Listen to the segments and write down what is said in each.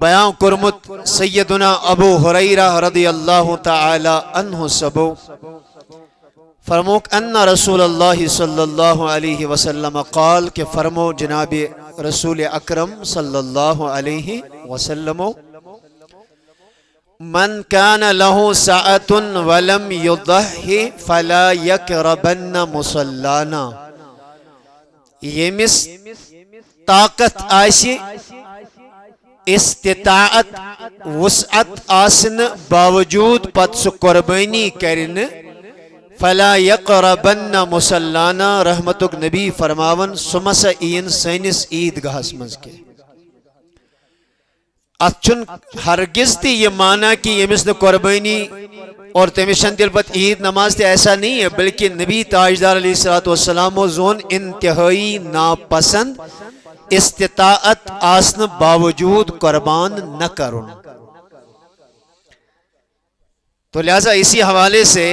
بیان کرمت سیدنا ابو ہریرہ رضی اللہ تعالی عنہ سبو فرموک ان رسول اللہ صلی اللہ علیہ وسلم قال کہ فرمو جناب رسول اکرم صلی اللہ علیہ وسلم من کان له ساعة ولم یضحی فلا یقربن مصلانا یمس طاقت آسی استطاعت وسعت آسن باوجود پت سو قربانی کرن فلا یقربن مصلانا رحمتک نبی فرماون سمس این سینس عید گاہس مز کے اچھن ہرگز تی یہ مانا کہ یمس نے قربانی اور تمشن دل پت عید نماز تے ایسا نہیں ہے بلکہ نبی تاجدار علیہ السلام و زون انتہائی ناپسند استطاعت آسن باوجود قربان نہ کرن. تو لہذا اسی حوالے سے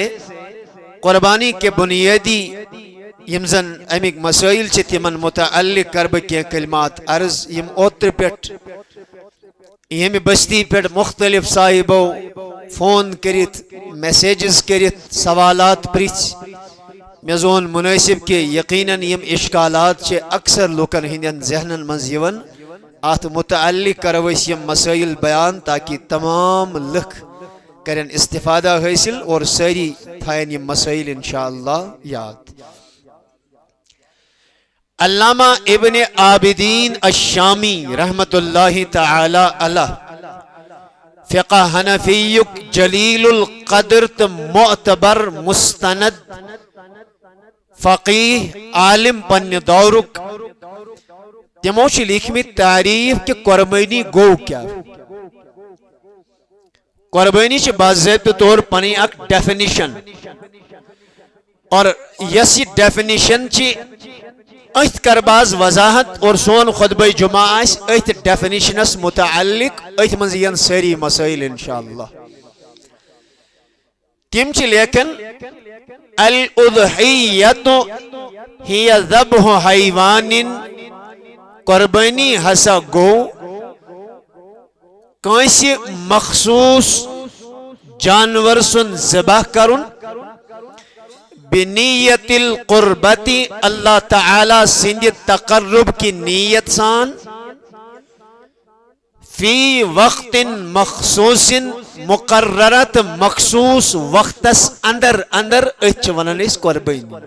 قربانی کے بنیادی یمزن امیک مسائل چھ تمن متعلق کرب کی کلمات عرض یم اوتر پیٹ یم بستی پیٹ مختلف صاحبو فون کرت میسیجز کرت سوالات پریچ میزون مناسب کے یقیناً یم اشکالات چھ اکثر لوکن ہندین ذہنن منز یون آت متعلق کرویس یم مسائل بیان تاکہ تمام لکھ کرن استفادہ حاصل اور ساری تھائن یم مسائل انشاءاللہ یاد. علامہ ابن عابدین الشامی رحمت اللہ تعالی علیہ فقہ حنفیک جلیل القدر معتبر مستند فقیہ عالم پن دورک تموش لکھمی تعریف کہ قربانی گو کیا قربانی چھ باضابطہ طور پنی اک ڈیفینیشن اور یس یہ ڈیفینیشن چھ ایت کرباز وضاحت اور سون خطبہ جمعہ آس ایت ڈیفینیشنس متعلق ایت منزین ساری مسائل انشاءاللہ تم چھ لیکن الاضحیت ہی ذبح حیوان قربانی ہسا گو کانسی مخصوص جانور سن ذبح کرن بنیت القربتی اللہ تعالی سند تقرب کی نیت سان فی وقت مخصوص مقررت مخصوص وقتس اندر اچھ ونن اس قربانی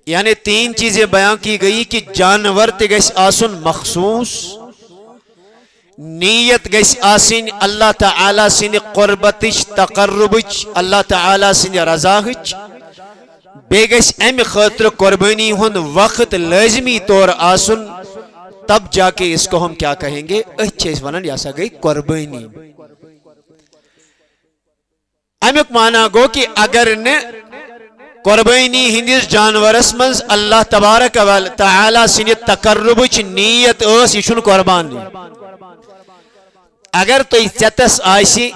یعنی تین چیزیں بیان کی گئی کہ جانور تے گیس آسن مخصوص نیت گیس آسن اللہ تعالی سن قربتش تقربچ اللہ تعالی سن رضاہچ بے گیس ام خاطر قربانی ہن وقت لازمی طور آسن تب جا کے اس کو ہم کیا کہیں گے اچھے اس ونن یاسا گئی قربانی. امیک مانا گو کہ اگر نے قربانی ہندس جانورس منز اللہ تبارک و تعالی سن تقربچ نیت اس یہ قربانی اگر تو ژتس آسی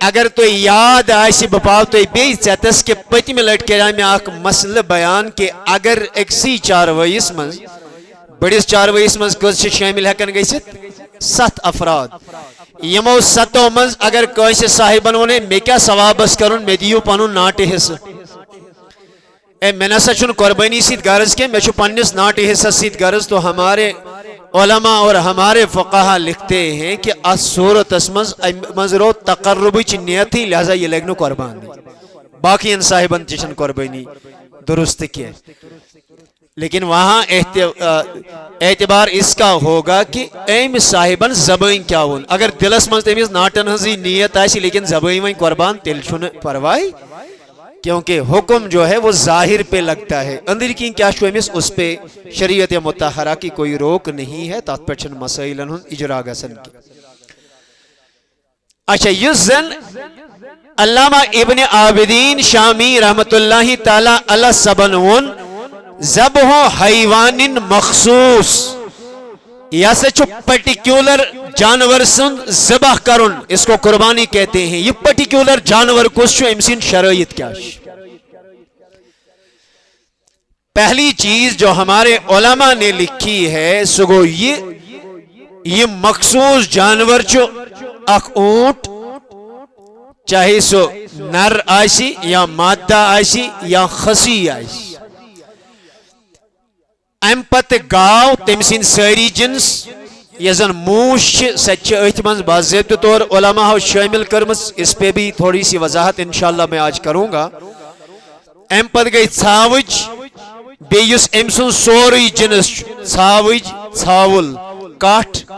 اگر تو یاد آسی بپاو تو بی ژتس کے پتم لٹ کرا میں اک مسئلہ بیان کہ اگر اکسی چاروائیس منز بڑیس چاروائیس منز کس شامل ہکن گئیست 7 افراد یمو 7 منز اگر کوئی صاحبن ونے میں کیا ثوابس کرن میں دیو پنن ناٹ حصہ اے میں نسا چون قربانی سید غرض کے میں چو پنس ناٹ حصہ سید غرض تو ہمارے علماء اور ہمارے فقہا لکھتے ہیں کہ اس صورت اسمز مزرو تقربی چی نیت ہی لہذا یہ لگنو قربان دی باقی ان صاحبان چشن قربانی درست کیا لیکن وہاں اعتبار اس کا ہوگا کہ ایم صاحبان زبائن کیا ہون اگر دلس منز تیمیز ناٹن ہنزی نیت آئیسی لیکن زبائن وہیں قربان تل شن پروائی کیونکہ حکم جو ہے وہ ظاہر پہ لگتا ہے اندر کی کیا شویمس اس پہ شریعت متحرہ کی کوئی روک نہیں ہے تات پچھن مسائلن ہن اجرا گسن کی. اچھا یہ زن علامہ ابن عابدین شامی رحمت اللہ تعالی علی سبنون ذبح حیوان مخصوص یا سے چھو پرٹیکیولر جانور سن ذبح کرن اس کو قربانی کہتے ہیں. یہ پرٹیکیولر جانور کو شو امسین شرائط کیا پہلی چیز جو ہمارے علماء نے لکھی ہے سگو یہ مخصوص جانور اخ اونٹ چاہے سو نر آسی یا مادہ آسی یا خسی آسی ام پتہ گاو تم سن ساری جنس یزن موش سچ ات من باضابطہ طور علماء شامل کرمس اس پہ بھی تھوڑی سی وضاحت انشاءاللہ میں آج کروں گا ام پتہ گئی ژھاوج بیس ام سن سوری جنس ژھاوج ژھاول کٹھ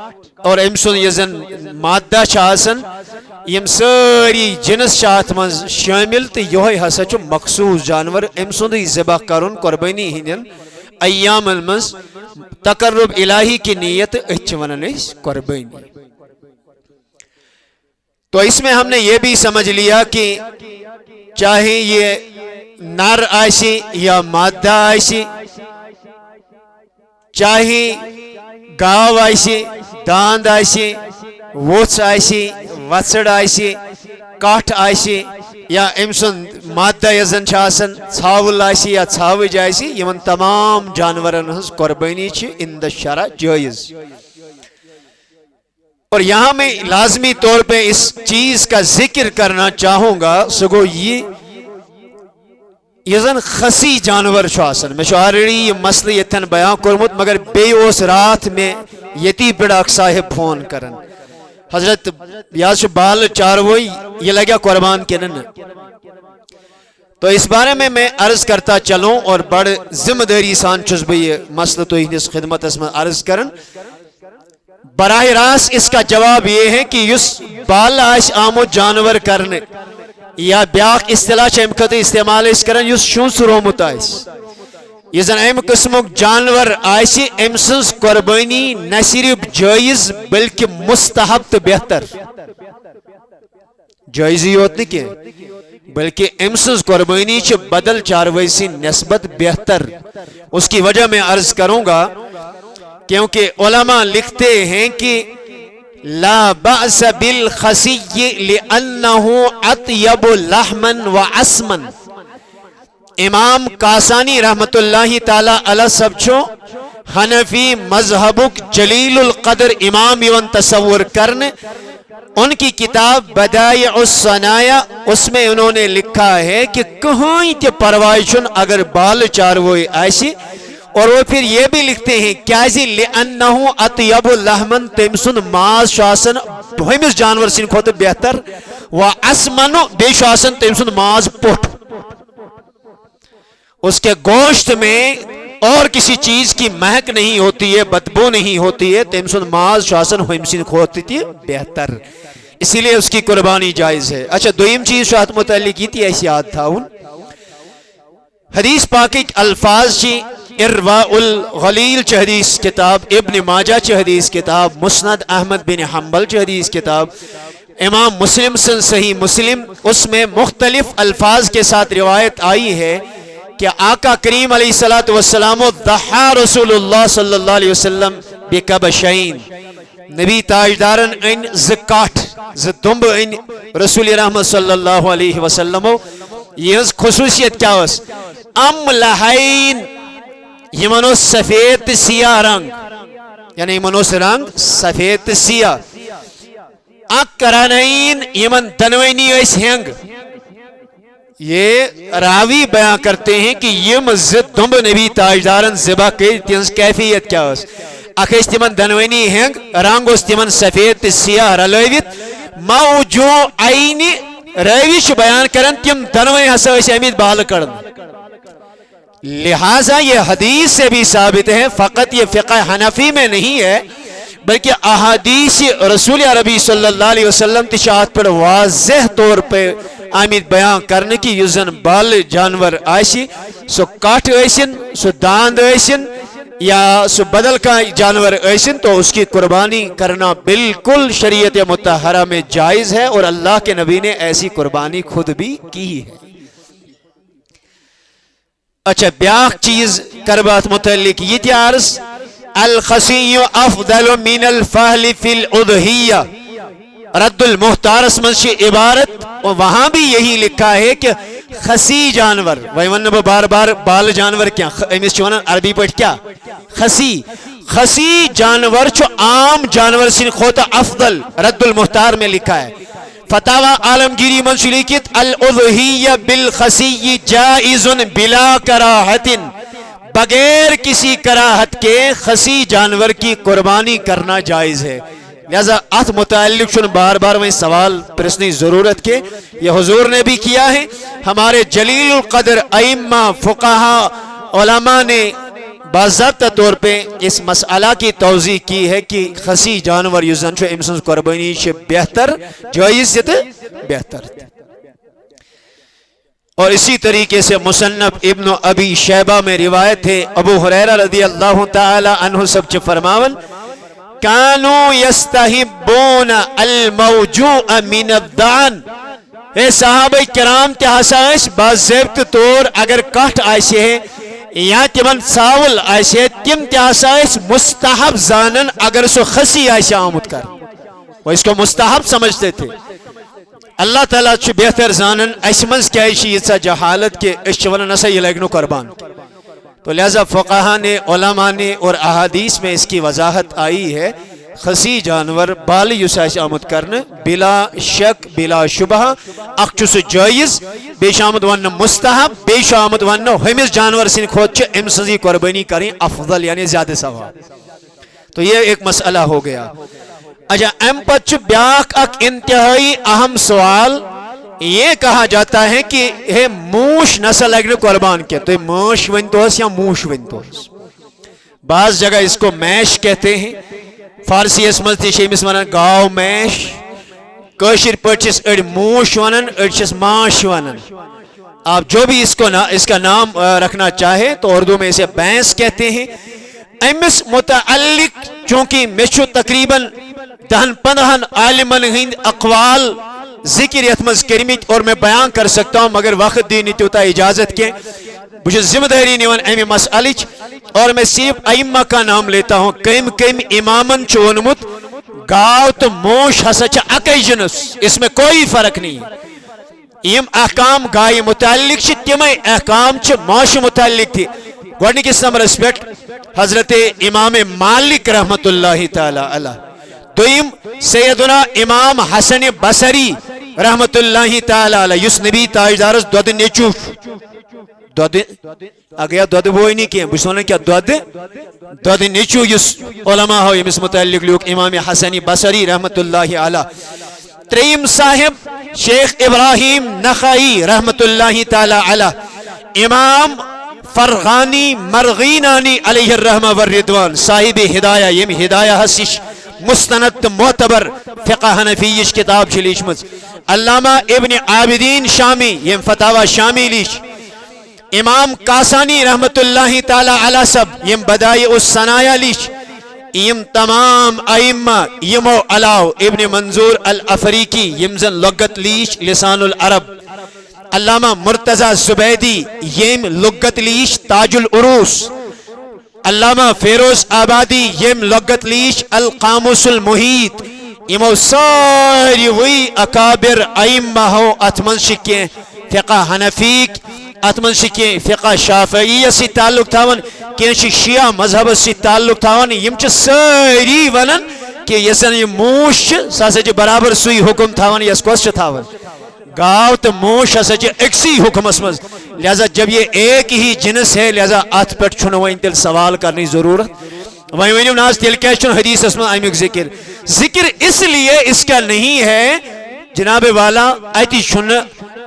اور ام سن یزن مادہ آسن یم ساری جنس ات من شامل تو یہ ہسا مخصوص جانور ام سند ذبح کرن قربانی ہندین ایام المز تقرب الہی کی نیت ونان قربانی. تو اس میں ہم نے یہ بھی سمجھ لیا کہ چاہے یہ نر آسی یا مادہ آسی چاہے گاو آسی داند آسی ووچ آسی وسڑ آسی کٹھ آسی یا ام سن مادہ یزن ژھاول آسی یا ژھاوج آسی یمن تمام جانورن ہز قربانی ان دا شرع جائز. اور یہاں میں لازمی طور پہ اس چیز کا ذکر کرنا چاہوں گا سگو یہ زن خسی جانور میں آلریڈی یہ مسئلہ یتن بیان کرمت مگر بیس رات میں یتی پڑاک صاحب فون کرن حضرت یا بال چاروئی یہ لگا قربان کے نن. تو اس بارے میں عرض کرتا چلوں اور بڑ ذمہ داری سان چھس بہ یہ مسئلہ تو ہندس خدمت میں عرض کرن. براہ راست اس کا جواب یہ ہے کہ اس بال آش آمد جانور کرنے یا بیاق اصطلاح ام خط استعمال اس کرن اس شونس رومت آس یہ زن ام قسمک جانور آسی ام سنز قربانی نہ صرف جائز بلکہ مستحب تو بہتر جائز ہی ہوتی کہ بلکہ ام سنز قربانی چھ بدل چاروئی سی نسبت بہتر. اس کی وجہ میں عرض کروں گا کیونکہ علماء لکھتے ہیں کہ لا بأس بالخسی لأنه اطیب لحما وعصما. امام کاسانی رحمت اللہ تعالی علیہ سبچو حنفی مذہبک جلیل القدر امام یون تصور کرنے ان کی کتاب بدائع الصنایع اس میں انہوں نے لکھا ہے کہ کہیں تے پروائشن اگر بال چاروئی ایسی. اور وہ پھر یہ بھی لکھتے ہیں کیازی لأنه اطیب لحما تم سن ماز شاسن بہمس جانور سن کھوت بہتر وعصمن بے شاسن تم سن ماز پوٹ اس کے گوشت میں اور کسی چیز کی مہک نہیں ہوتی ہے بدبو نہیں ہوتی ہے تم سن ماز شاسن ہمسن کھوتی تھی بہتر اسی لیے اس کی قربانی جائز ہے. اچھا دویم چیز شاہد متعلق کی تھی ایسی یاد تھا ان حدیث پاکی الفاظ چی ارواء الغلیل چہ حدیث کتاب ابن ماجہ چہ حدیث کتاب مسند احمد بن حنبل چہ حدیث کتاب امام مسلم سن صحیح مسلم اس میں مختلف الفاظ کے ساتھ روایت آئی ہے کہ آقا کریم علیہ الصلوۃ والسلام ضحى رسول اللہ صلی اللہ علیہ وسلم بکبشین نبی تاجدارن ان زکاٹ زدمب ان رسول رحمت صلی اللہ علیہ وسلم یہ خصوصیت کیا اس املحین یہ منو سفید سیاہ رنگ یعنی منو رنگ سفید سیاہ اقرنین یہ من دنوینی اس ہنگ. یہ راوی بیان کرتے ہیں کہ یہ مسجد دمب نبی تاجدارن ذبح کے تینس کیفیت کیا اس اکھیس تیمن دنوینی ہنگ رنگ اس تیمن سفید سیاہ رلویت موجو عینی رویش بیان کرن تیم دنوین حسا اس امید بال کرن. لہٰذا یہ حدیث سے بھی ثابت ہے فقط یہ فقہ حنفی میں نہیں ہے بلکہ احادیث رسول عربی صلی اللہ علیہ وسلم تشاہد پر واضح طور پہ آمید بیان کرنے کی یوزن بال جانور آئیسی سو کاٹ ایسن سو داند ایسن یا سو بدل کا جانور ایسن تو اس کی قربانی کرنا بالکل شریعت مطہرہ میں جائز ہے اور اللہ کے نبی نے ایسی قربانی خود بھی کی ہے. اچھا بیاق چیز کربات متعلق یہ تیارس الخسی افضل من الفہل فی الاضحیہ رد المختارس منشی عبارت اور وہاں بھی یہی لکھا ہے کہ خسی جانور ویون بار بار بال جانور کیا امیس چونن عربی پڑھ کیا خسی خسی جانور چو عام جانور سن کھوتا افضل. رد المختار میں لکھا ہے. فتاوی عالمگیری منشی لکھت الاضحیہ بالخسی جائز بلا کراہت، بغیر کسی کراہت کے خسی جانور کی قربانی کرنا جائز ہے. لہذا ات متعلق بار بار میں سوال پرسنے ضرورت کے یہ حضور نے بھی کیا ہے، ہمارے جلیل القدر ائمہ فقہا علماء نے باضابطہ طور پہ اس مسئلہ کی توضیح کی ہے کہ خسی جانور یزن چھو امسن قربانی سے بہتر جائز سے بہتر. اور اسی طریقے سے مصنف ابن ابی شیبہ میں روایت ہے ابو ہریرہ رضی اللہ تعالی عنہ سب چھ فرماون کانوا یستحبون الموجوع من الدعن. اے صحابہ کرام تہ ہسا اس باضابطہ طور اگر کٹھ آسے ہے یا تمن ثاول آسے تم تہ ہسا اس مستحب زانن اگر سو خسی آسے آمد کر، وہ اس کو مستحب سمجھتے تھے. اللہ تعالیٰ چھ بہتر زانن اس منز کیا یہ جہالت کے اس ون نسا یہ لگنو قربان. تو لہذا فقہا نے علماء نے اور احادیث میں اس کی وضاحت آئی ہے خسی جانور بال یساش آمد کرنے بلا شک بلا شبہ اخچس جائز بیش آمد ون مستحب بیش آمد ون ہمس جانور سن کھوت ام سزی قربانی کریں افضل یعنی زیادہ ثواب. تو یہ ایک مسئلہ ہو گیا. اچھا ام پچ بیاک اک انتہائی اہم سوال یہ کہا جاتا ہے کہ ہے موش نسل لگنے قربان کیا تو موش ونتوس یا موش ونتوس. بعض جگہ اس کو میش کہتے ہیں، فارسی اسمل تھی شیمس ونن گاو میش، کشر پچس اڑ موش ونن اڑچس ماش ونن. آپ جو بھی اس کا نام رکھنا چاہے تو اردو میں اسے بینس کہتے ہیں. امس متعلق چونکہ میچو تقریباً 10-15 عالمن ہند اقوال ذکر یتمز کرمت اور میں بیان کر سکتا ہوں مگر وقت دینی توتا اجازت کے مجھے ذمہ داری نیون امی مسئلہ اور میں صرف ائمہ کا نام لیتا ہوں. کم امامن چونمت گاو تو موش ہسا چھ اکی جنس، اس میں کوئی فرق نہیں. یم احکام گائے متعلق چھ تمہیں احکام چھ موش متعلق تھی. گوڑنی کس نمبرس پیٹ حضرت امام مالک رحمت اللہ تعالی علیہ، دویم سیدنا امام حسن بصری رحمت اللہ تعالی علیہ یس نبی تاجدارس دود نیچو دود اگیا دود بوئی نہیں کیا بسونا کیا دود نیچو یس علماء ہو یمس متعلق لوگ امام حسن بصری رحمت اللہ علیہ. تریم صاحب شیخ ابراہیم نخائی رحمت اللہ تعالی علیہ، امام فرغانی مرغینانی علیہ الرحمہ والرضوان صاحب ہدایہ یم ہدایہ حسیش مستند معتبر فقہ حنفیش کتاب چلیش مز، علامہ ابن عابدین شامی یم فتاوی شامی لیش، امام کاسانی رحمت اللہ تعالی علی سب یم بدائع الصنایع لیش. یم تمام ائمہ یمو علاو ابن منظور الافریقی یمزن لغت لیش لسان العرب، علامہ مرتضی زبیدی یم لغت لیش تاج العروس، علامہ فیروز آبادی یم لغت لیش القاموس المحیط. یمو ساری وی اکابر ائمہ ہو اتمن شکیں فقہ حنفیک، اتمن شکیں فقہ شافعیہ سے تعلق تھاون کینچ شیعہ مذہب سے تعلق تھاون یم چھ ساری ونن کہ یسن یہ موش ساسے جو برابر سوئی حکم تھاون یس کوس چھ تھاون گاو تو موش ہسا اکسی حکم اسمز. لہذا جب یہ ایک ہی جنس ہے لہذا ات پہ چھنو تیل سوال کرنے ضرورت. وہیں ونیو ناز تیل کیا چھن حدیث اسمز امیک ذکر اس لیے اس کا نہیں ہے جناب والا ایتی چھن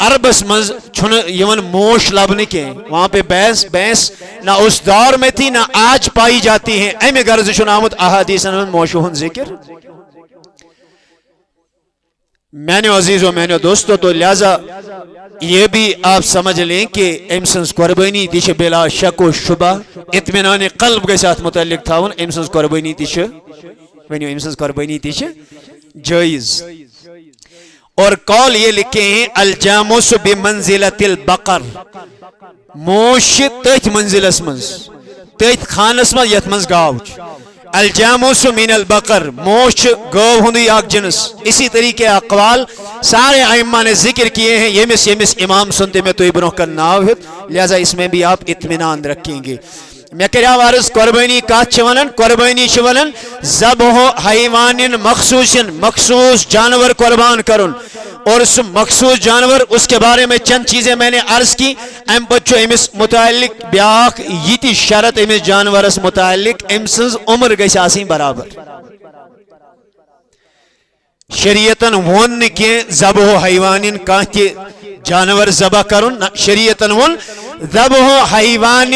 عربس مز چھن یون موش لبنے کے وہاں پہ بینس نہ اس دور میں تھی نہ آج پائی جاتی ہیں. امی غرض چھن آمد احادیث موشوہن ذکر. میں نے عزیز و میں نے دوستو تو لہذا یہ بھی آپ سمجھ لیں کہ امسنس قربانی تیش بلا شک و شبہ اطمینان قلب کے ساتھ متعلق تھاون امسنس قربانی تیش امسنس قربانی تیش جائز. اور قول یہ لکھے ہیں الجاموس بمنزلت البقر، موش تیت منزلس منز تیت خانس من یت منز گاوچ. الجاموس من البقر موش گو ہندی آگ جنس. اسی طریقے اقوال سارے ائمہ نے ذکر کیے ہیں. یمس امام سنتے میں تو ابنوں کا ناو ہے لہذا اس میں بھی آپ اطمینان رکھیں گے. میں کریا عرض قربانی کات ونان قربانی ونان ذبح حیوان مخصوص جانور قربان کرن اور اس مخصوص جانور اس کے بارے میں چند چیزیں میں نے عرض کی ام پتہ امس متعلق بیاکھ یہ شرط امس جانورس متعلق ام سز عمر گژھِ آسٕنۍ برابر شریعتن وون کہ ذبح حیوان کانٛہہ جانور ذبح کرن شریعتن وون ذبح حیوان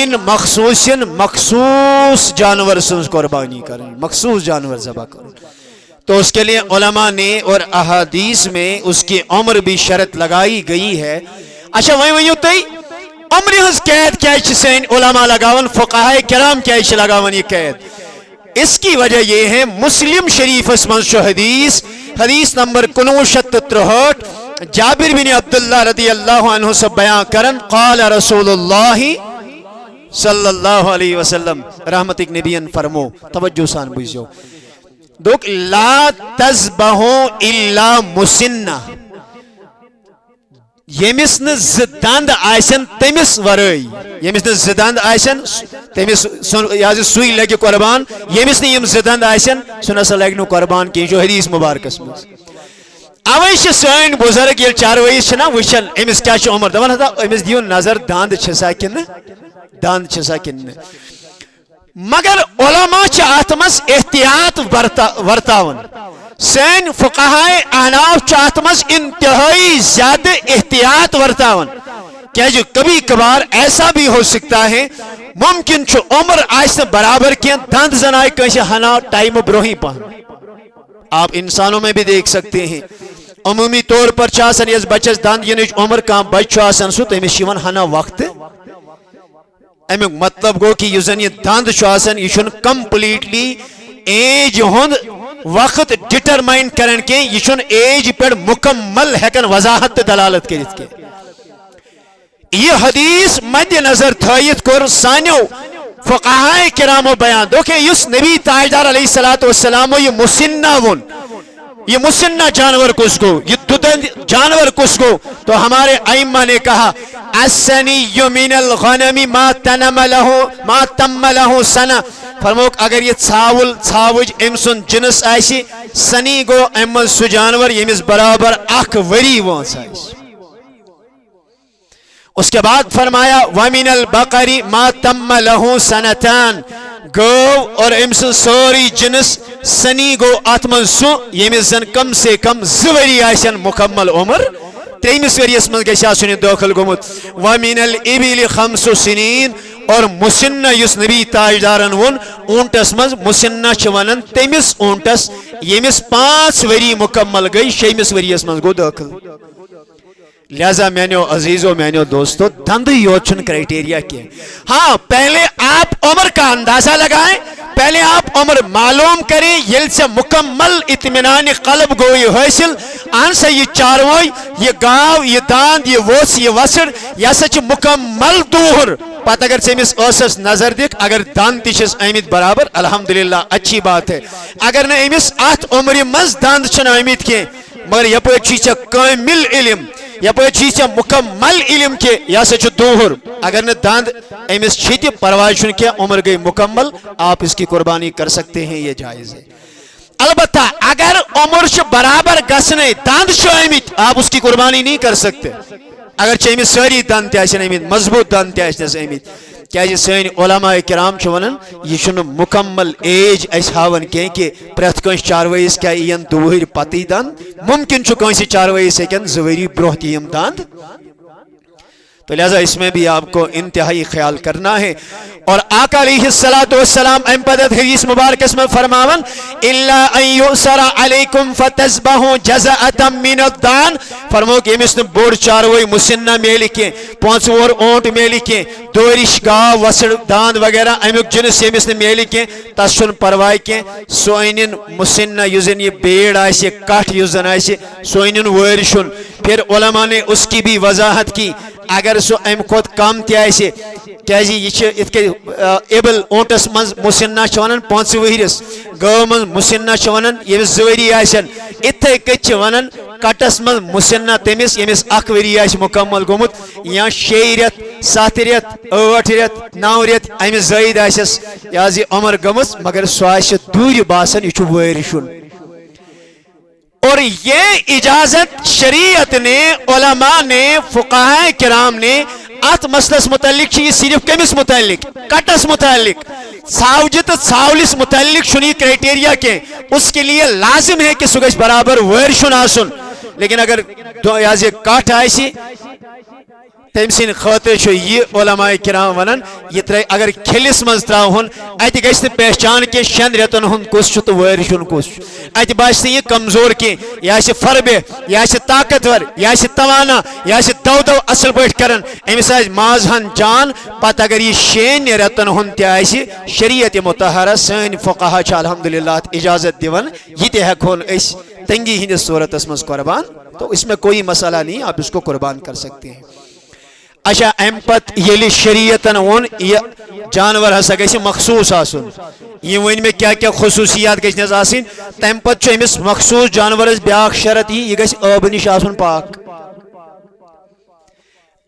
مخصوص جانور سنز قربانی کرن مخصوص جانور ذبح کرن تو اس کے لیے علماء نے اور احادیث میں اس کی عمر بھی شرط لگائی گئی ہے اچھا وہیں ونیو تھی عمر ہز قید کیا سین علماء لگاون فقہائے کرام کیا لگاون یہ قید اس کی وجہ یہ ہے مسلم شریف اسمن حدیث نمبر 5963 جابر بن عبداللہ رضی اللہ عنہ سے بیان کرن قال رسول اللہ صلی اللہ علیہ وسلم رحمتک نبیان فرمو توجہ سان بوزیو دوک لا تذبحو الا مسنہ یمس ن زداند آسن تمس ورئی یمس ن زداند آسن تمس سوئی لگی قربان یمس ن یم زداند آسن سن اصل لگنو قربان کی جو حدیث مبارکس میں اوش سین بزرگ یل چارویس چھنا وچن امس کیا چھ عمر دپان ہتا امس دیو نظر داند چھسا کن داند چھسا کن مگر علماء چھ ات مس احتیاط ورتاون سین فقہائے احناف چھ ات مس انتہائی زیادہ احتیاط ورتاون کیا جو کبھی کبھار ایسا بھی ہو سکتا ہے ممکن چھ عمر آئس برابر کیا داند زنائی کنش ہنا ٹائم بروہی پہن آپ انسانوں میں بھی دیکھ سکتے ہیں عمومی طور پر چاہسن یس بچس داند ینج عمر کام بچ آسن سو تمس شیون ہنا وقت امیک مطلب گو کہ یزن یہ داند آسن یہ چھن کمپلیٹلی ایج ہند وقت ڈٹرمائن کرن کے یہ چھن ایج پر مکمل ہیکن وضاحت دلالت کرت کے یہ حدیث مد نظر تھائیت کر سانیو فقہائے کرامو بیان دو کہ اس نبی تاجدار علیہ السلام یہ مسنہ ون یہ مسنہ جانور کس کو یہ دودند جانور کس کو تو ہمارے ائمہ نے کہا السنی من الغنم ما تم لہو سنہ فرموک اگر یہ ژھاوج امسن جنس آئیسی سنی گو امن سو جانور یمس برابر اخ وری وانس آئیسی اس کے بعد فرمایا وَمِنَ الْبَقَرِ مَا تَمَّ لَهُ سَنَتَان گو اور امسن سوری جنس سنی گو آتمن سو یمس زن کم سے کم زوری آئیسن مکمل عمر تریمس وری اسمن گشا سنی داخل گمت وَمِنَ الْإِبِلِ 5 سنین اور مسنہ یس نبی تاجدارن ون اونٹس مز مسنہ چونن تیمس اونٹس یمس 5 وری مکمل گئی 6 وری اسمن گو داخل لہذا میں نے عزیزوں میں نے دوستو دند یوچن کرائٹیریا کیا ہاں پہلے آپ عمر کا اندازہ لگائیں پہلے آپ عمر معلوم کریں یل سے مکمل اطمینان قلب گوئی حاصل آن سے یہ چاروئی یہ گاو یہ داند یہ ووس یہ وسر یا سچ مکمل دوہر پت اگر سے امس اوسس نظر دیکھ اگر داند تیشس آمد برابر الحمدللہ اچھی بات ہے اگر نہ امس آت عمری مز داند چھن آمد کے مگر یہ پہ چیچا کامل علم یا پہ چیچا مکمل علم کے یا سچ دوہر اگر نہ داند امس چھتی پرواز چھن کیا عمر گئی مکمل آپ اس کی قربانی کر سکتے ہیں یہ جائز ہے البتہ اگر عمر چھ برابر گسنے داند چھ آمد آپ اس کی قربانی نہیں کر سکتے اگر چھ امس ساری داند تیاسن آمد مضبوط داند تیاسن آمد کیا جی سین علماء کرام چھونن یہ چھن مکمل ایج اس ہاون کی کہ پرت کنس چارویس کیا این دوہر پتی داند ممکن چھ کنس چارویس ہیکن زوری برہ تیم داند تو لہذا اس میں بھی آپ کو انتہائی خیال کرنا ہے اور آقا علیہ السلام امپدت حدیث مبارکس میں فرماون الا ان یؤسر علیکم فتذبحوا جزءا من الدان فرمو کہ امس نے بوڑ چاروئی مسنہ میلی کے 5 اور اونٹ میلی کے دورش گاو وسڑ داند وغیرہ امیک جنس امس نے میلی کے تسن پروائی کے سوئنن مسنہ یوزن یہ بیڑ آئیسی کٹ یوزن آئیسی سوئنن ورشن پھر علماء نے اس کی بھی وضاحت کی اگر سو ام خود کم تی آئیسی کیا جی یہ اتکے ایبل اونٹس من مسنہ چونن 5 وہرس گو من مسنہ چونن یمس زوری آئیسن اتھے کچ ونن کٹس من مسنہ تمس یمس اخ وری آئیس مکمل گومت یا 6 رٮ۪تھ 7 رٮ۪تھ 8 رٮ۪تھ 9 رٮ۪تھ امہِ زٲیِد آسٮ۪س یہِ حظ یہِ عمر گٔمٕژ مگر سُہ آسہِ دوٗرِ باسان یہِ چھُ وٲرِشُن اور یہ اجازت شریعت نے علماء نے فقہاء کرام نے ات مسلس متعلق یہ صرف کمس متعلق کٹس متعلق ژھاوجہ تو ژھاولس متعلق چھُنہٕ یہ کرائٹیریا کی اس کے لیے لازم ہے کہ سہ گژھِ برابر وٲرشُن آسُن لیکن اگر یہ کٹ آسہِ تم سن خاطر یہ علماء کرام ونان یہ اگر کھلس مز تراؤن ات گھس پہچان کی 6 رٮ۪تن ہند کس تو وٲرشُن کس ات باس یہ کمزور کی یہ فربہ یہ طاقتور یہ توانا یہ دو دو اصل پہ کران امس آس ماز ہن جان پتہ اگر یہ 6 رٮ۪تن ہند تہ شریعت مطہرہ سن فقہا الحمدللہ اجازت دیوان یہ تہ ہیکون اس تنگی ہندس صورتس مز قربان تو اس میں کوئی مسئلہ نہیں آپ اس کو قربان کر سکتے ہیں اچھا ام پت یل شریعتن وون یہ جانور ہسا گژھِ مخصوص آسن یہ ون میں کیا خصوصیات گژھنس آسن تم پتہ امس مخصوص جانورس بیاکھ شرط یہ گژھِ آب نش آسن پاک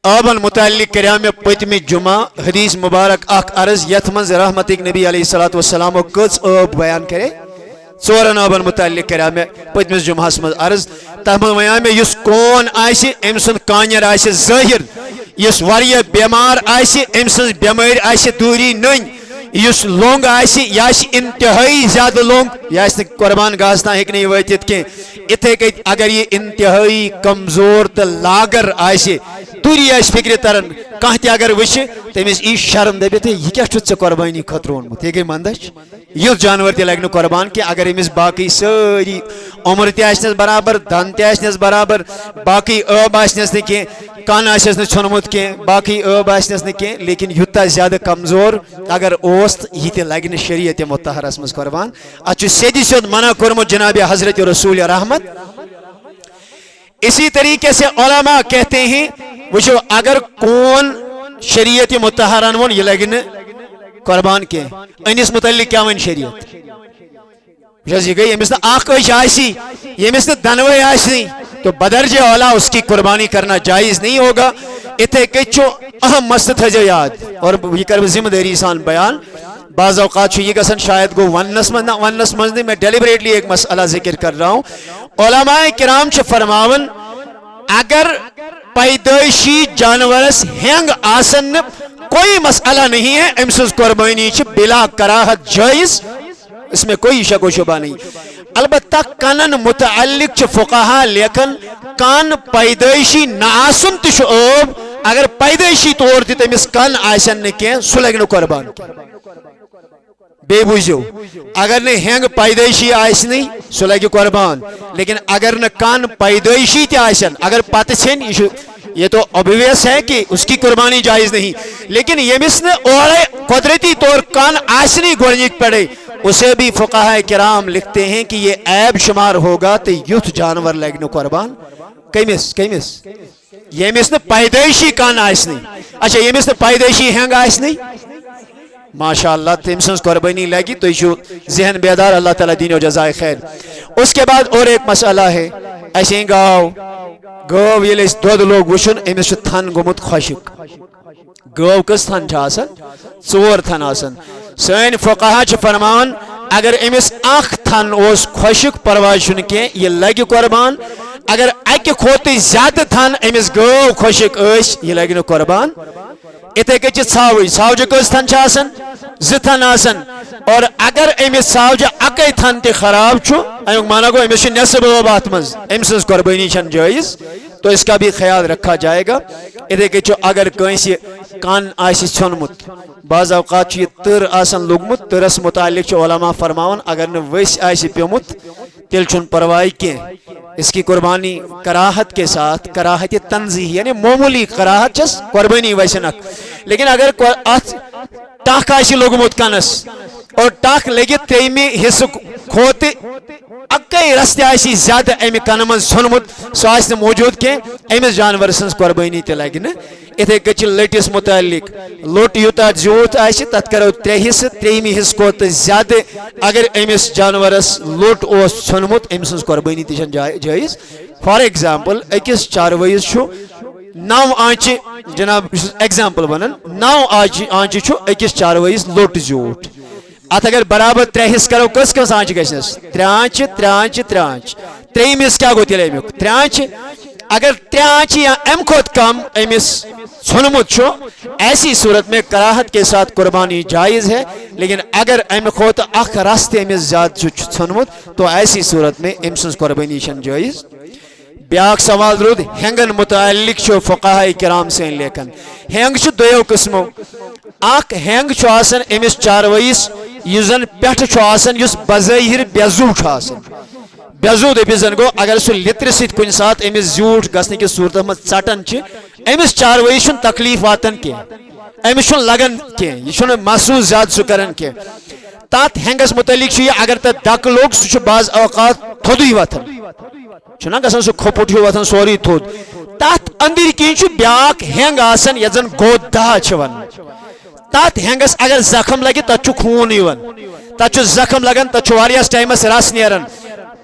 آبن متعلق کریا میں پتمہ جمعہ حدیث مبارک اخ عرض یت من رحمتک نبی علیہ الصلوۃ والسلام کٔژ آب بیان کرے 4 آبن متعلق کریا میں پتمس جمعہس مز عرض تتھ منٛز ونیا میں یس کون آسہِ أمۍ سُنٛد کانیر آسہِ ظٲہر یس واریاہ بیمار آسہِ أمۍ سٕنٛز بٮ۪مٲرۍ آسہِ دوٗری نٔنۍ یس لونگ آسہِ یہِ آسہِ انتہائی زیادٕ لونگ یہِ آسہِ نہٕ قربان گاہس تام ہیٚکہِ نہٕ یہِ وٲتِتھ کینٛہہ اِتھے کٔنۍ اگر یہِ انتہائی کمزور تہٕ لاگر آسہِ دوٗری آسہِ فکرِ تران کانٛہہ تہِ اگر وٕچھِ تٔمِس ای شرم دٔپِتھ یہِ کیٛاہ چھُتھ ژےٚ قۄربٲنی خٲطرٕ اوٚنمُت یہِ گٔے منٛدچھ یُتھ جانور تہِ لگہِ نہٕ قۄربان کینٛہہ اگر أمِس باقٕے سٲری عمر تہِ آسنس برابر دن تہِ آسنس برابر باقٕے ٲب آسنس نہٕ کینٛہہ کن آسٮ۪س نہٕ ژھیوٚنمُت کینٛہہ باقٕے ٲب آسنس نہٕ کینٛہہ لیکن یوٗتاہ زیادٕ کمزور اگر اوس تہٕ یہِ تہِ لگہِ نہٕ شریعت مطہرس منٛز قۄربان اتھ چھُ سیٚدِ سیوٚد منع کوٚرمُت جناب حضرت رسول رحمت اسی طریقے سے علماء کہتے ہیں وچھو اگر کون شریعت مطہرن وون یہ لگہِ نہٕ قربان کینٛہہ أنِس متعلق کیا ون شریعت یہ گئی یمس نہ اکھ أچھ آسی یمس نہ دنوے آسنی تو بدرجہ اولا اس کی قربانی کرنا جائز نہیں ہوگا اتھے کچھ اہم مسئلہ تھا یاد اور یہ کر ذمہ داری سان بیان بعض اوقات یہ گژھان شاید گو ونس من نہیں میں ڈیلیبریٹلی ایک مسئلہ ذکر کر رہا ہوں علماء کرام فرماون اگر پیدائشی جانورس ہینگ آسن کوئی مسئلہ نہیں ہے ام سز قربانی بلا کراہت جائز اس میں کوئی شک و شبہ نہیں البتہ کنن متعلق فقہا لیکن کان پیدائشی ناسن تہ عب اگر پیدائشی طور تہ تمس کن آسن نہ سہ لگہ قربان بے بوزو اگر نہ ہینگ پیدائشی آسنی سہ لگہ قربان لیکن اگر نہ کان پیدائشی تہ آسن اگر پتہ ژھین یہ تو obvious ہے کہ اس کی قربانی جائز نہیں لیکن یمس نے اورے قدرتی طور کان آسنی گوڑنک پڑے اسے بھی فقہاء کرام لکھتے ہیں کہ یہ عیب شمار ہوگا تو یوتھ جانور لگن قربان کمس یمس نے پیدائشی کان آسنی اچھا یمس نے پیدائشی ہینگ آسنی ماشاء اللہ تم سن قربانی لگی تو یہ ذہن بیدار اللہ تعالیٰ دین و جزائے خیر اس کے بعد اور ایک مسئلہ ہے ایسے گو یل دود لوگ وچن امس تھن گومت خشک گو کس تھن آسان 4 تھن آسان سن فقہا فرمان اگر امس اخ تھن اس خشک پرواہ چھن کی یہ لگہ قربان اگر اکہ کھوت زیادہ تھن امس گو خشک یہ لگہ نہ قربان اتھے کچھ ژھاوجہ کس تھن آسان 2 تھن آسان اور اگر امس ژھاوجہ اکے تھن تہ خراب چھو امیک مانا گو امس نصب آب ات مز ام سن قربانی چھن جائز تو اس کا بھی خیال رکھا جائے گا اتھے کچھ اگر کنس کان آس ژھیونمت بعض اوقات یہ تر آسان لوگمت ترس متعلق علماء فرماون اگر نہ وس آس پیومت تیل چھن پرواہ کی اس کی قربانی کراہت کے ساتھ کراہت تنزیح یعنی معمولی کراہت چس قربانی ویسنک لیکن اگر ٹاک آس لوگمت کنس اور ٹاک لگت تریمہ حصہ کھوت اکے رستے آسی زیادہ امہ کن من ژھنمت سہ آس موجود کی امس جانور سن قربانی تہ لگہ نا اتھے کچھ لٹس متعلق لوٹ یوتا زیوت آس تت کرو 3 حصہ تریمہ حصہ کھوت زیادہ اگر امس جانورس لوٹ اس ژھنمت ام سن قربانی تہ جائز فار ایگزامپل اکس چارویس 9 آنچہ جناب ایگزامپل ونن 9 آنچہ چھو أکِس چاروٲیِس لوٚٹ زیوٗٹھ ات اگر برابر 3 حصہٕ کرو کس کس آنچہ گژھنس 3 آنچہ 3 آنچہ 3 آنچہ ترٛیٚیِم کیا گو تیٚلہِ امیُک 3 آنچہ اگر 3 آنچہ یا امہِ کھۄتہٕ کم أمِس ژھنمت چھُ ایسی صورت میں کراہت کے ساتھ قربانی جائز ہے لیکن اگر امہ کھوتہ اخ رس تہ امس زیادہ ژھنمت تو ایسی صورت میں ام سن قربانی چھن جائز بیاکھ سوال رود ہینگن متعلق چھو فقہاء کرام سے لیکن ہینگ چھو دویو قسمو اخ ہینگ چھو آسن امس چاروائیس یزن پیٹھ چھو آسن یس بظاہر بیزو چھو آسن بیزو دپس زن گو اگر سو لتر سۭتۍ کُنہِ ساتہٕ أمِس زیوٗٹھ گژھنہٕ کِس صوٗرتس منٛز ژٹان چھِ أمِس چاروٲیی چھُنہٕ تکلیٖف واتان کینٛہہ أمِس چھُنہٕ لگان کینٛہہ یہِ چھُنہٕ محسوٗس زیادٕ سُہ کران کینٛہہ تتھ ہینگس متعلق چھُ یہِ اگر تتھ دکہٕ لوٚگ سُہ چھُ بعض اوقات تھوٚدُے وتھان چھُنہ گژھان سُہ کھوٚپُٹ ہیوٗ وتھان سورُے تھوٚد تتھ أنٛدٕرۍ کِنۍ چھُ بیاکھ ہینگ آسان یتھ زن گود داہ چھِ ونان تتھ ہینگس اگر زخم لگہِ تتھ چھُ خوٗن یِوان تتھ چھُ زخم لگان تتھ چھُ واریاہس ٹایمس رس نیران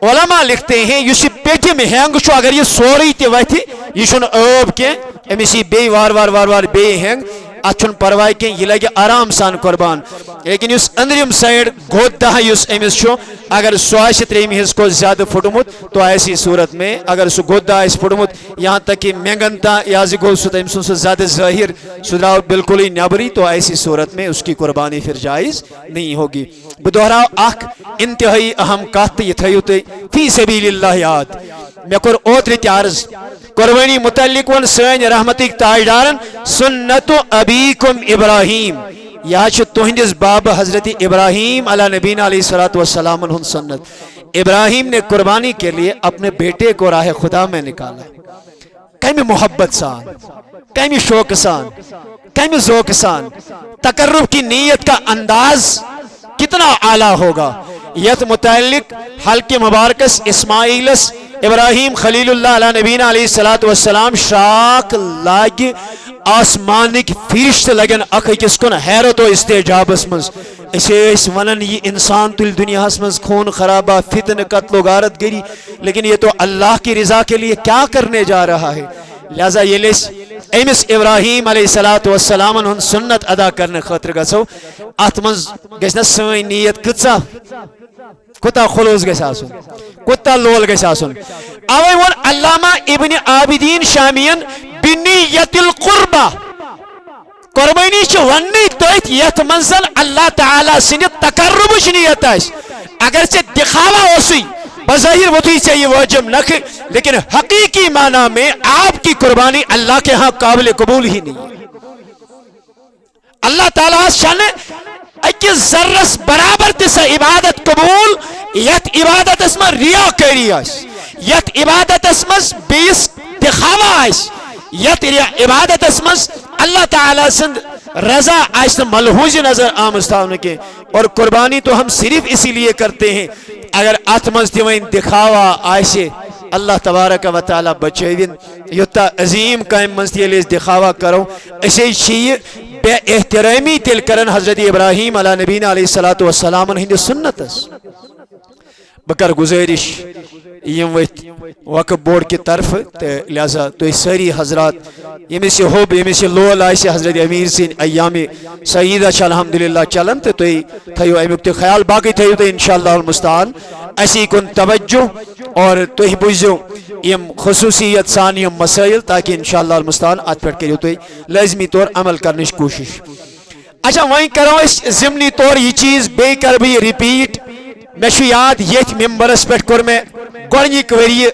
علماء لکھتے ہیں یس پیٹم ہینگ چھو اگر یہ سوری تہ وتھ یہ چھن ٲب کی امس یہ بی وار وار وار وار بی ہینگ ات چھن پرواہ کی یہ لگہ آرام سان قربان لیکن اس اندرم سائڈ گود دہ اس امس چھو اگر سو آسہ ترٛیٚیِمہِ حصہٕ کو زیادہ پھٹمت تو ایسی صورت میں اگر سو گود دہ آسہ پھٹمت یہاں تک کہ مینگن تا یا گو سو تم سن زیادہ ظاہر سو درو بالکل ہی نیبری تو ایسی صورت میں اس کی قربانی پھر جائز نہیں ہوگی بہ دہراو اخ انتہائی اہم کت یہ تھیو تھی فی سبیل اللہ یاد مے کور اوترٕ تہِ عرض قربانی متعلق ون سن رحمتک تاجدارن سنت ابیکم ابراہیم یہ تہندس باب حضرت ابراہیم علی نبینا علیہ الصلوۃ والسلام ہن سنت ابراہیم نے قربانی کے لیے اپنے بیٹے کو راہ خدا میں نکالا کمی محبت سان کمی شوق سان کمی ذوق سان تقرب کی نیت کا انداز کتنا اعلیٰ ہوگا یت متعلق حلق مبارکس اسماعیلس ابراہیم خلیل اللہ علیہ نبینا علیہ الصلوۃ والسلام شاک لاگ آسمانک فرشت لگن اخ أکِس کن حیرت و استعجابس مز اس ونن یہ انسان تل دنیا مز خون خرابہ فتن قتل و غارت گری لیکن یہ تو اللہ کی رضا کے لیے کیا کرنے جا رہا ہے لہذا یہ امس ابراہیم علیہ الصلوۃ والسلام ہن سنت ادا کرنے خاطر گژھو ات مز گژھِ نہ سٲنۍ نیت کۭژاہ کوتاہ خلوص گژھِ آسُن کوتاہ لول گژھِ آسُن اوے وون علامہ ابن عابدین شامیین بنیت القربہ قربانی چھ وننی تٔتھۍ یتھ منٛز اللہ تعالیٰ سٕنٛدِ تقربٕچ نیت آسہِ اگر ژےٚ دکھاوا اوسُے بظاہر وتھُے ژےٚ یہ واجب نکھٕ لیکن حقیقی معنی میں آپ کی قربانی اللہ کے ہاں قابل قبول ہی نہیں اللہ تعالیٰ شان اکس ذرس برابر تہ عبادت قبول یت عبادت من ریاکاری یت عبادت من بیس دکھاوا یت عبادت من اللہ تعالیٰ سند رضا آس ملحوظ نظر آمز تھاؤنہ کی اور قربانی تو ہم صرف اسی لیے کرتے ہیں اگر ات مز تہ وۄنۍ دکھاوا آسہِ اللہ تبارک و تعالیٰ بچٲوِن یوتاہ عظیم کامہِ منٛز تہِ ییٚلہِ أسۍ دکھاوا کرو أسے چھِ یہِ بے احترامی تیل کرن حضرت ابراہیم علیہ نبینا علیہ الصلوۃ والسلام ہندِ سنتس بکر گزارش یم وتھ وقف بورڈ کی طرف لہذا تھی ساری حضرات یمس یہ ہوب یمس یہ لول آسہِ حضرت امیر سن ایام سعیدہ الحمدللہ چلان تو تھی تھیو امیک تہ خیال باقی تھیو تھی انشاءاللہ المستعان اسی کن توجہ اور تھی بوزو یم خصوصیت سان یم مسائل تاکہ انشاءاللہ المستعان ات پہ کرو تھی لازمی طور عمل کرنچ کوشش اچھا وہیں کرو اس ضمنی طور یہ چیز بے کر بھی رپیٹ مے یاد یت ممبرس پہ کور میں گۄڈنِک ؤری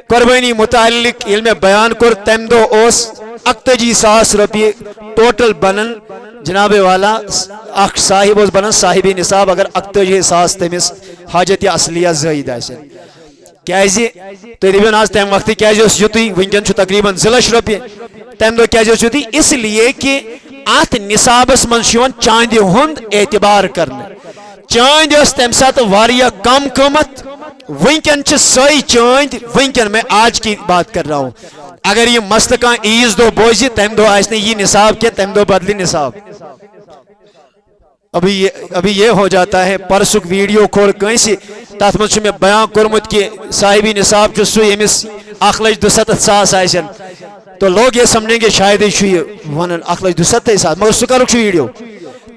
قربانی متعلق ییٚلہِ مےٚ بیان کوٚر تمہِ دۄہ اوس 41,000 رۄپیہِ ٹوٹل بنان جناب والا اخ صاحب اوس بنان صاحب نصاب اگر 41,000 تٔمِس حاجت اصلیہ زٲیِد آسہِ کیازِ تُہۍ دٔپِو نہ حظ تمہِ وقتہٕ کیازِ اوس یُتُے وٕنکٮ۪ن چھُ تقریباً 2 لچھ رۄپیہِ تمہِ دۄہ کیازِ اوس یُتُے اس لیے کہ اتھ نصابس منٛز چھُ یِوان چاندِ ہُنٛد اعتبار کرنہٕ چاند اس تمہ سات واریاہ کم قیمت ونکن سوئی چاند ونکن میں آج کی بات کر رہا ہوں اگر یہ مست کان عیز دو بوزی تم دو آس یہ نصاب کیا تم دو بدلی نصاب ابھی یہ ہو جاتا ہے پرسک ویڈیو کھول کنسی تات من میں بیان کورمت کہ صاحبی نصاب سو یمس 1,72,000 آسن تو لوگ یہ سمجھیں گے شاید یہ ون 1,70,000 مگر سہ کرک ویڈیو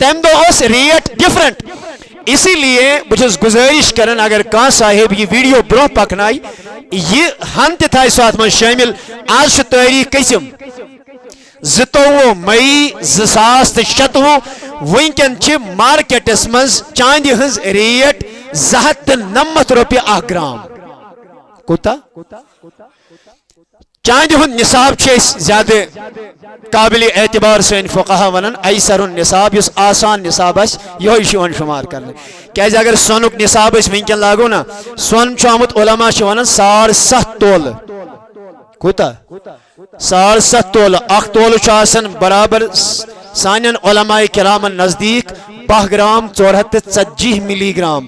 تم دہ ریٹ ڈفرنٹ اسی لیے بہت گزارش کران اگر کان صاحب یہ ویڈیو برو پکنائی یہ ہن تہ سہ ات من شامل آج تاریخ کسم 22 مئی 2026 ونکن مارکیٹس مز چاندی ہز ریٹ 290 رۄپیہِ 1 گرام کوتا چاندی ہند نصاب زیادہ قابل اعتبار سن فقہا ونان ایسر نصاب اس آسان نصاب یہ شمار کرنے کیازِ اگر سونک نصاب ونکن لاگو نا سون آمت علماء ونان 7.5 تولہ کوتا 7.5 تولہ اخ تولہ برابر سان علماء کرامن نزدیک 10 گرام 440 ملی گرام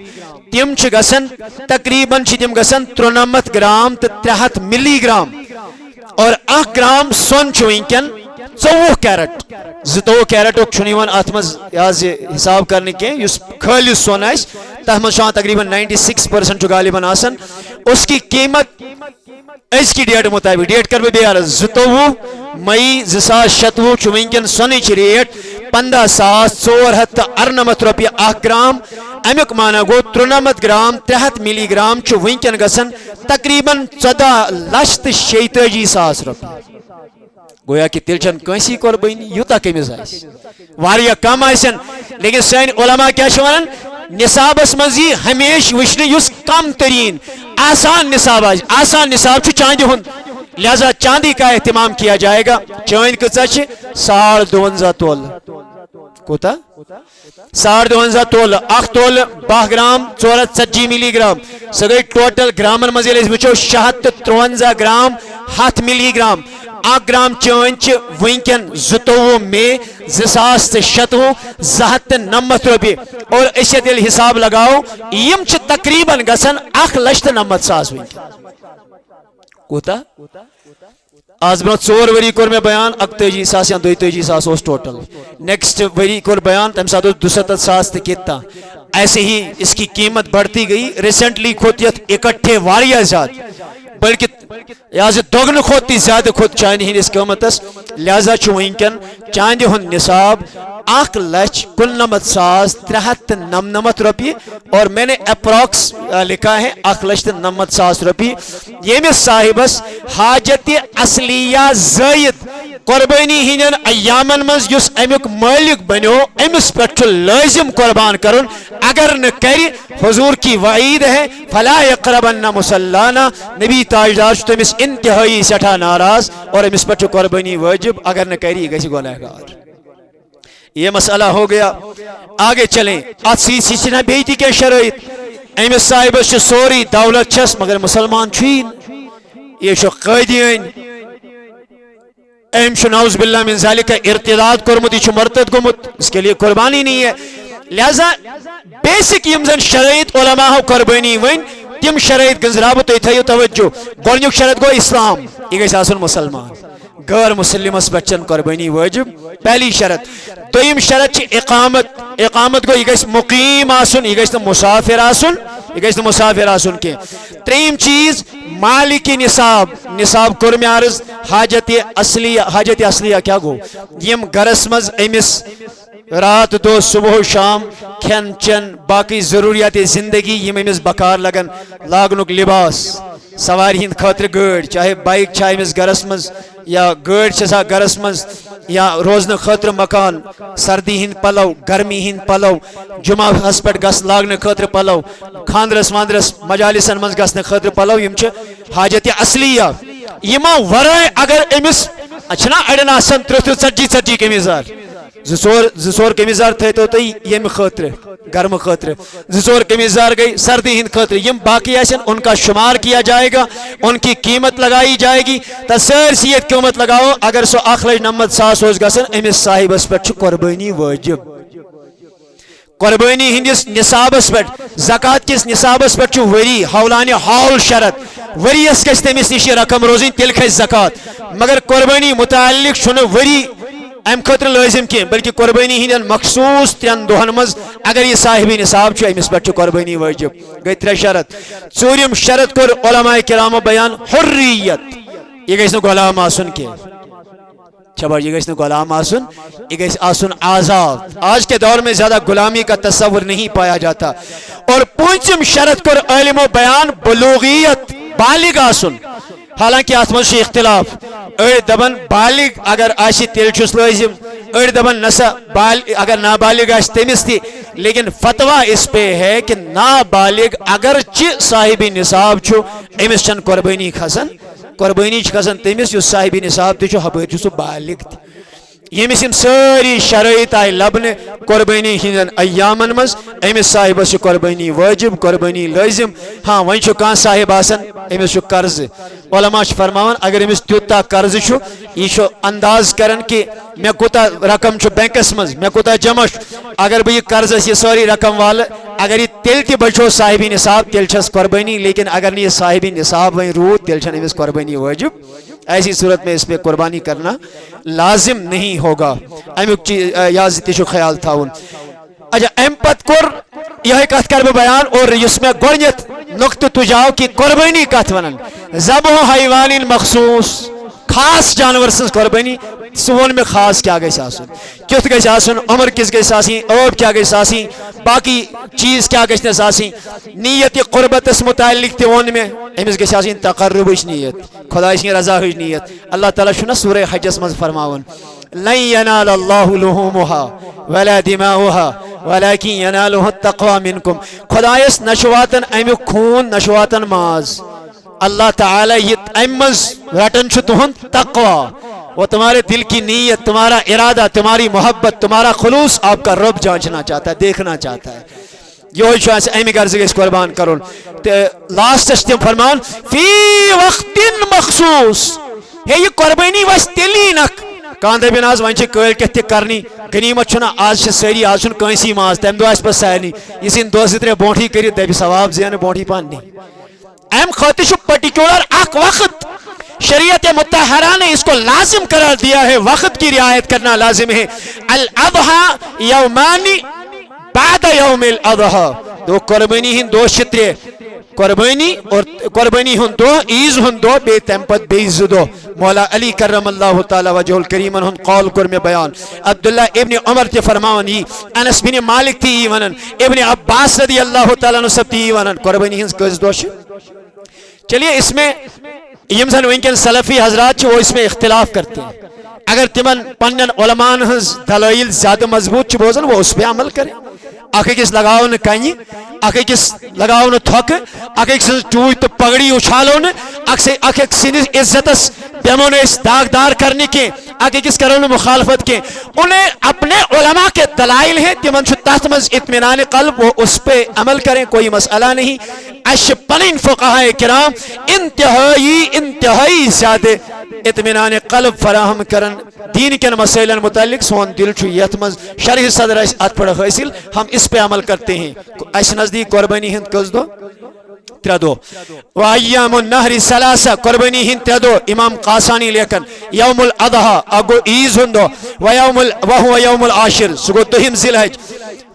تم گسن تقریباً تم گسن 93 گرام تو 300 ملی گرام اور 1 گرام سون ونکن 24 کیرٹ 22 کیرٹک ات مز حساب کرنے کی خالص سون تر مز تقریباً 96% غالباً آسان اس کی قیمت از کی ڈیٹ مطابق ڈیٹ کر بہ 22 مئی 2026 ونکن سونچ ریٹ 15,498 رۄپیہِ 1 گرام امیک مانا گو 93 گرام 300 ملی گرام ونکن گسن تقریباً 14,46,000 رۄپیہِ گویا کہ تیل چھ کنسی قربانی یوتا کمز واریاہ کم آسن لیکن سین علماء کیا ونان نصابس مز ہمیشہ وچھنے اس کم ترین آسان نصاب آسان نصاب چاندی ہند لہذا چاندی کا اہتمام کیا جائے گا چاند کچا 52.5 تولہ کوتا 52.5 تولہ 1 تولہ 10 گرام 440 ملی گرام سہ گئی ٹوٹل گرامن مز وچو 653 گرام 100 ملی گرام 1 گرام چاند ونکن 22 مئی 2026 290 رۄپیہِ اور اس حساب لگاؤ یم تقریباً گسن 1,90,000 ونکن کوتا آج برو 4 وری کور میں بیان 41,000 یا 42,000 ٹوٹل نیکسٹ وری کور بیان تم سات 72,000 کتنا ایسے ہی اس کی قیمت بڑھتی گئی ریسنٹلی کھوت اکٹھے واریاہ زیادہ بلکہ دگن کھوت زیادہ کھوت چاندی ہندس قیمتس لہذا ونکن چاندی ہند نصاب 1,99,399 رۄپیہِ اور میں نے اپروکس لکھا ہے 1,90,000 رۄپیہِ یمس صاحبس حاجت اصلیہ زائد قربانی ہندین ایامن مز یس امیک مالک بنو امس پہ لازم قربان کرن اگر نہ کری حضور کی وعید ہے فلا یقربن مصلانا نبی تاجدار تمس انتہائی سٹھا ناراض اور امس پہ قربانی واجب اگر نہ کری گژھِ گنہگار یہ مسئلہ ہو گیا آگے چلیں ات سی بیتی کے شرائط امس صاحبس سوری دولت چھس مگر مسلمان چھین یہ قیدین ام نعوذ باللہ من ذالک ارتداد کورمت یہ مرتد گومت اس کے لیے قربانی نہیں ہے لہذا بیسک یم زن شرائط علماء قربانی ون تم شرائط گنزراب تو تھیو توجہ گۄڈنیُک شرط گو اسلام یہ گژھِ آسُن مسلمان غیر مسلمس بچن قربانی واجب پہلی شرط دویم شرط اقامت گو یہ گژھِ مقیم آسن یہ گژھِ مسافر آسن یہ گژھِ مسافر آسن کی تریم چیز مالک نصاب کور میں عرض حاجت اصلیہ کیا گو یم گرس مز امس رات دو صبح و شام کھین چن باقی ضروریات زندگی یم امس بکار لگن لاگنک لباس سواری ہند خاطر گاڑی چاہے بائک امس گرس مز یا گاڑی گرس مز یا روزن خاطر مکان سردی ہند پلو گرمی ہند پلو جمعہ ہس پہ گس لاگن خاطر پلو خاندرس واندرس مجالسن مز گھن خاطر پلو یم حاجت اصلیہ یما ورائے اگر امس اچھنا اڑن آسان 30-40 قمیضار زور قمیضار تھو تھی یم خاطر گرم خاطر زور قمیضار گئی سردی ہند خاطر یم باقی آسن ان کا شمار کیا جائے گا ان کی قیمت لگائی جائے گی تو سرسی قیمت لگاؤ اگر سو 1,90,000 گھن امس صاحبس پہ قربانی واجب قربانی ہندس نصابس پہ زکات کس نصابس پہ وری حولانہ حول شرط وریس گھس تمس نش رقم روزن تیل کھس زکات مگر قربانی متعلق وری ام خاطر لازم کی بلکہ قربانی ہندین مخصوص 3 دہن مز اگر یہ صاحبی نصاب امس پہ قربانی واجب گئی 3 شرط ژوٗرِم شرط کور علماء کرامو بیان حریت یہ گھس غلام آسن کی چھبا یہ گھس غلام آسن، یہ گھس آسن آزاد. آج کے دور میں زیادہ غلامی کا تصور نہیں پایا جاتا. اور پونچم شرط کر علم و بیان بلوغیت، بالغ آسن. حالانکہ ات مز اختلاف، اڑ دبن بالغ اگر آشی تیل چھس لازم، اڑ دبن نسا اگر نابالغ آش تمس تھی. لیکن فتوا اس پہ ہے کہ نابالغ اگرچہ صاحب نصاب چھو امس چن قربانی کھسن، قربانی کھسن تمس یس صاحب نصاب تہ ہپر سہ بالغ تہ. یمس یم ساری شرائط آئی لبنے قربانی ہندن ایامن مز امس صاحبس قربانی واجب، قربانی لازم. ہاں ون کان صاحب آسان امس قرض، علماء فرماون اگر امس تیوتا قرض یہ انداز کرن کہ مے کوتا رقم بینکس مز، مے کوتا جمع، اگر بہ یہ قرض یہ ساری رقم وال اگر یہ تیل تہ بچو صاحب نصاب تیل چھس قربانی. لیکن اگر نہیں یہ صاحب نصاب وہیں رود تیل چھن امس قربانی واجب. ایسی صورت میں اس پہ قربانی کرنا لازم نہیں ہوگا. امیک یاد تہ خیال تھاون. اچھا ام پت کور یہ کت کر بہ بیان اور اس میں گۄڈنیتھ نقطہ تجاو کہ قربانی کت ونن. ذبح حیوان مخصوص، خاص جانور سن قربانی. سہ ون میں خاص کیا گھس آسن، کیُتھ گھس آسن، عمر کس گھس آسن، عوب کیا گھس آسن، باقی چیز کیا گھس آسن. نیت قربتس متعلق تہ ون میں امس گھس آسن تقربچ نیت، خدا سن رضا ہچ نیت. اللہ تعالیٰ چھُنہ سورہ حجس مز فرماون لن ينال الله لحومها ولا دماؤها ولكن يناله التقوى منكم. خدایس نشواتن امیک خون، نشواتن ماز. اللہ تعالیٰ یہ امز رٹن چھ تہند تقوی، وہ تمہارے دل کی نیت، تمہارا ارادہ، تمہاری محبت، تمہارا خلوص آپ کا رب جانچنا چاہتا ہے، دیکھنا چاہتا ہے. یہ امی غرض گھس قربان کرن. لاسٹس تم فرمان فی وقت مخصوص. ہے یہ قربانی وس تیلی نک کان دپن آز ون کل کت تہ کرنی غنیمت چھنا آج ساری آج کنسی ماز تمہ دہ آس پہ سارنی یہ سن دہ زٕ ترٛےٚ برونٹھی کرت دپہ ثواب زینہ برونٹھی پہن نی. ام خاطر چھ پرٹیکولر اک وقت شریعت مطہرہ نے اس کو لازم قرار دیا ہے، وقت کی رعایت کرنا لازم ہے. الاضحى یومان بعد یوم الاضحى. دو قربانی ہند دو شترے، قربانی اور قربانی ہند دو، عیز ہند دو، بے تم پت بے زٕ دو. مولا علی کرم اللہ تعالی وجہ الکریم ہند قول کور میں بیان. عبداللہ ابن عمر تہ فرماون یہ، انس بن مالک تہ یہ ونن، ابن عباس رضی اللہ تعالیٰ عنہ سب تہ یہ ونن قربانی ہند کٔژ دۄہ چھِ. چلیے اس میں یم زن ونکن سلفی حضرات وہ اس میں اختلاف کرتے ہیں. اگر تمن پنن علماء ہز دلائل زیادہ مضبوط بوزن وہ اس پہ عمل کریں. اخ أکس لگاو نہ کنہ، اخ أکس لگاو نہ تھوکہ، اخ أکس ٹوٹ تو پگڑی اچھالو نہ، اخ أکس سندس عزتس بیمو نہ اس داغدار کرنے کے، اخ أکس کرو نہ مخالفت کے. انہیں اپنے علماء کے دلائل ہیں، تمن چھ تحت مز اطمینان قلب، وہ اس پہ عمل کریں، کوئی مسئلہ نہیں. اش پنن فقہاء کرام انتہائی زیادہ اطمینان قلب فراہم کرن دین کن مسائل متعلق. سون دل چھ یت مز شرح صدر ات پڑ حاصل، ہم اس پہ عمل کرتے ہیں. اس نزدیک قربانی ہند کس دو؟ ترے دو. وایام النہر ثلاثہ، قربانی ہند ترے دو. امام قاسانی لیکن یوم الاضحیٰ اگو عیز ہند دو، وهو یوم العاشر سگو دہم ذی الحج.